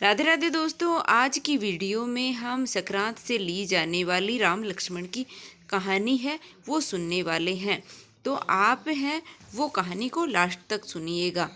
राधे राधे दोस्तों, आज की वीडियो में हम संक्रांत से ली जाने वाली राम लक्ष्मण की कहानी है वो सुनने वाले हैं। तो आप हैं वो कहानी को लास्ट तक सुनिएगा।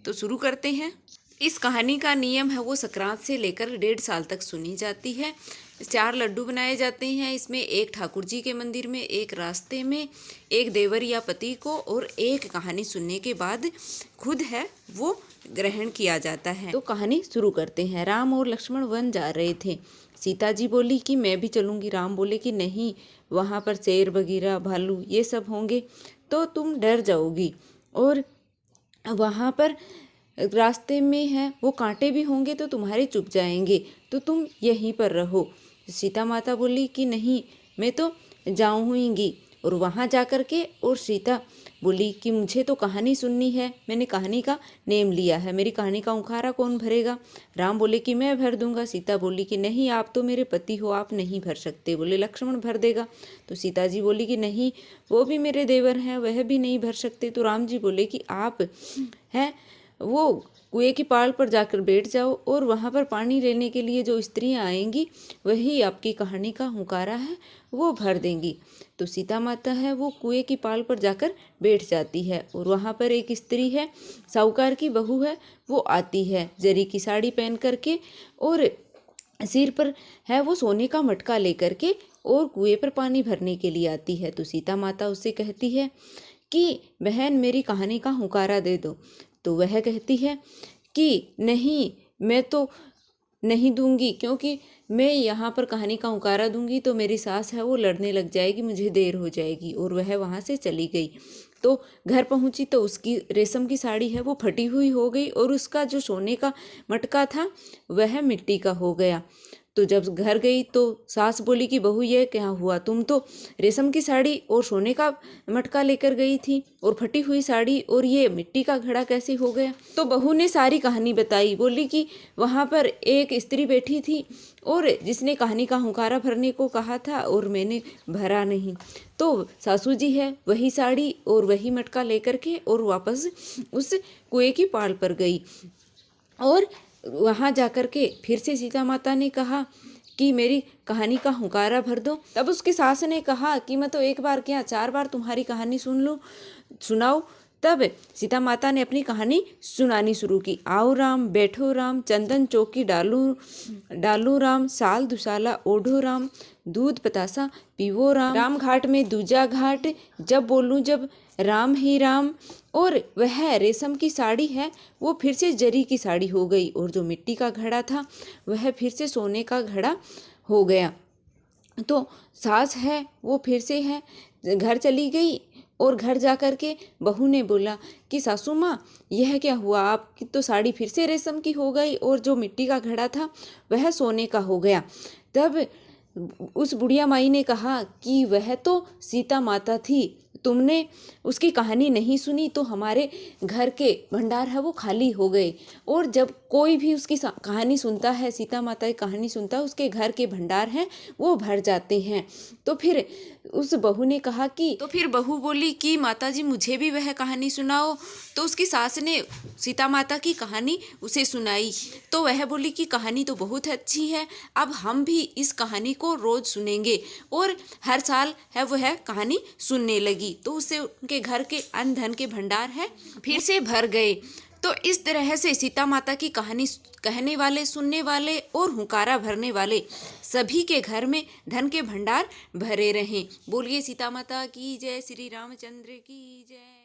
तो शुरू करते हैं। इस कहानी का नियम है वो संक्रांत से लेकर 1.5 साल तक सुनी जाती है। 4 लड्डू बनाए जाते हैं इसमें, एक ठाकुर जी के मंदिर में, एक रास्ते में, एक देवर या पति को, और एक कहानी सुनने के बाद खुद है वो ग्रहण किया जाता है। तो कहानी शुरू करते हैं। राम और लक्ष्मण वन जा रहे थे। सीता जी बोली कि मैं भी चलूँगी। राम बोले कि नहीं, वहाँ पर शेर बगीरा भालू ये सब होंगे तो तुम डर जाओगी, और वहाँ पर रास्ते में है वो कांटे भी होंगे तो तुम्हारे चुभ जाएंगे, तो तुम यहीं पर रहो। सीता माता बोली कि नहीं, मैं तो जाऊँगी। और वहाँ जा कर के और सीता बोली कि मुझे तो कहानी सुननी है, मैंने कहानी का नेम लिया है, मेरी कहानी का उखारा कौन भरेगा। राम बोले कि मैं भर दूंगा। सीता बोली कि नहीं, आप तो मेरे पति हो, आप नहीं भर सकते। बोले लक्ष्मण भर देगा। तो सीता जी बोली कि नहीं, वो भी मेरे देवर हैं, वह भी नहीं भर सकते। तो राम जी बोले कि आप हैं वो कुएं की पाल पर जाकर बैठ जाओ, और वहाँ पर पानी लेने के लिए जो स्त्रियाँ आएंगी वही आपकी कहानी का हुंकारा है वो भर देंगी। तो सीता माता है वो कुएं की पाल पर जाकर बैठ जाती है, और वहाँ पर एक स्त्री है, साहूकार की बहू है, वो आती है जरी की साड़ी पहन करके, और सिर पर है वो सोने का मटका लेकर के, और कुएं पर पानी भरने के लिए आती है। तो सीता माता उससे कहती है कि बहन मेरी कहानी का हुंकारा दे दो। तो वह कहती है कि नहीं, मैं तो नहीं दूंगी, क्योंकि मैं यहाँ पर कहानी का हुंकारा दूंगी तो मेरी सास है वो लड़ने लग जाएगी, मुझे देर हो जाएगी। और वह वहाँ से चली गई। तो घर पहुँची तो उसकी रेशम की साड़ी है वो फटी हुई हो गई, और उसका जो सोने का मटका था वह मिट्टी का हो गया। तो जब घर गई तो सास बोली कि बहू ये क्या हुआ, तुम तो रेशम की साड़ी और सोने का मटका लेकर गई थी, और फटी हुई साड़ी और ये मिट्टी का घड़ा कैसे हो गया। तो बहू ने सारी कहानी बताई। बोली कि वहाँ पर एक स्त्री बैठी थी और जिसने कहानी का हुंकारा भरने को कहा था और मैंने भरा नहीं। तो सासू जी है वही साड़ी और वही मटका लेकर के और वापस उस कुएं की पाल पर गई, और वहाँ जाकर के फिर से सीता माता ने कहा कि मेरी कहानी का हुंकारा भर दो। तब उसकी सास ने कहा कि मैं तो एक बार क्या 4 बार तुम्हारी कहानी सुन लूँ, सुनाओ। तब सीता माता ने अपनी कहानी सुनानी शुरू की। आओ राम बैठो राम, चंदन चौकी डालू डालू राम, साल दुसाला ओढ़ो राम, दूध बतासा पीवो राम, राम घाट में दूजा घाट, जब बोलूं जब राम ही राम। और वह रेशम की साड़ी है वो फिर से जरी की साड़ी हो गई, और जो मिट्टी का घड़ा था वह फिर से सोने का घड़ा हो गया। तो सास है वो फिर से है घर चली गई, और घर जा कर के बहू ने बोला कि सासू माँ यह क्या हुआ, आपकी तो साड़ी फिर से रेशम की हो गई और जो मिट्टी का घड़ा था वह सोने का हो गया। तब उस बुढ़िया माई ने कहा कि वह तो सीता माता थी, तुमने उसकी कहानी नहीं सुनी तो हमारे घर के भंडार है वो खाली हो गए, और जब कोई भी उसकी कहानी सुनता है, सीता माता की कहानी सुनता है, उसके घर के भंडार हैं वो भर जाते हैं। तो फिर उस बहू ने कहा कि तो फिर बहू बोली कि माता जी मुझे भी वह कहानी सुनाओ। तो उसकी सास ने सीता माता की कहानी उसे सुनाई। तो वह बोली कि कहानी तो बहुत अच्छी है, अब हम भी इस कहानी को रोज सुनेंगे, और हर साल है वह कहानी सुनने लगी। तो उससे उनके घर के अन्न धन के भंडार है फिर से भर गए। तो इस तरह से सीता माता की कहानी कहने वाले, सुनने वाले और हुंकारा भरने वाले सभी के घर में धन के भंडार भरे रहें। बोलिए सीता माता की जय, श्री रामचंद्र की जय।